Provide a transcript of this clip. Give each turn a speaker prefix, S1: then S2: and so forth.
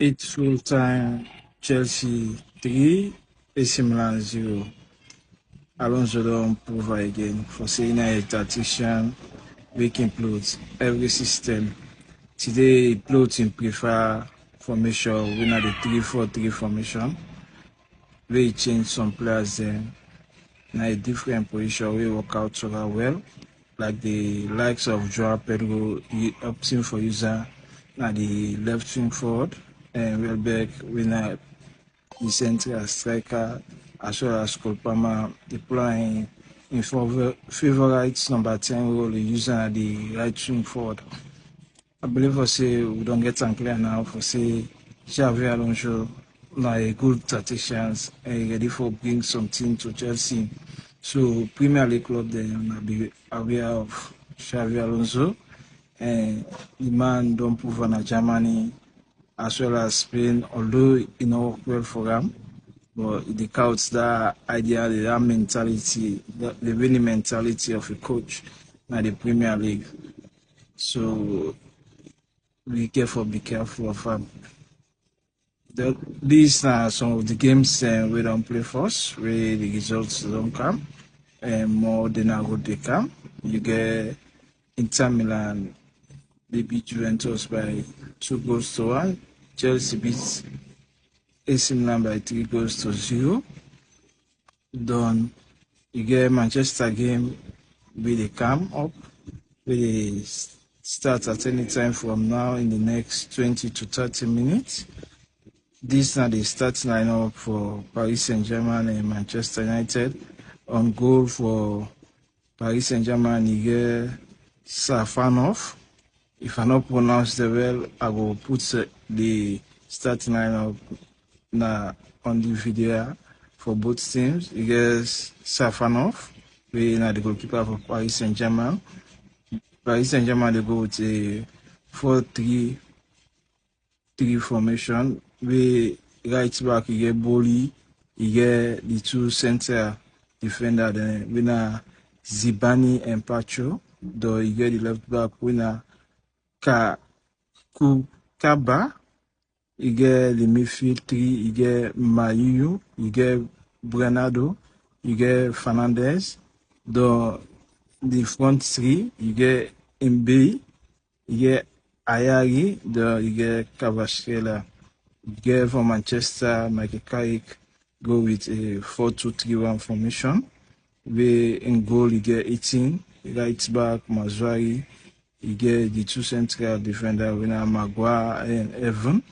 S1: 8 full time, Chelsea 3, AC Milan 0. Alonso don't prove again for saying a tactician which includes every system. Today, Pluton prefer formation, we know the 3-4-3 formation. We change some players then. Now a different position, we work out so well. Like the likes of Joao Pedro, opting for user, now the left wing forward, and Welbeck, we know the central striker, as well as Kolpama deploying in favorite number 10 role using the right wing forward. I believe for say we don't get unclear now for say Xavi Alonso now a good tacticians and ready for bring something to Chelsea. So Premier League club then will be aware of Xavi Alonso and the man don't prove on Germany as well as Spain, although it not work well for them. But it counts that idea, that mentality, the winning mentality of a coach in the Premier League. So be careful of these are some of the games we don't play first, where the results don't come, and more than a good they come. You get Inter Milan, they beat Juventus by 2-1. Chelsea beats AC Milan by 3-0. Then you get Manchester game where they come up, where they start at any time from now in the next 20 to 30 minutes. This now the starting lineup for Paris Saint-Germain and Manchester United. On goal for Paris Saint-Germain, you get Safanov. If I not pronounce the well, I will put the starting lineup now on the video for both teams. You get Safanov, we now the goalkeeper for Paris Saint-Germain. Paris Saint-Germain they go with a 4-3-3 formation. We right back you get Boli, you get the two center defender then winner Zibani and Pacho. Though you get the left back winner Kaba. You get the midfield 3, you get Mayu, you get Bernardo, you get Fernandez. The front 3, you get Mbe, you get Ayari, you get Kvaratskhelia. You get for Manchester, Michael Carrick go with a 4-2-3-1 formation. Where in goal you get 18, right back Mazwari, you get the two central defender winner Maguire and Evan.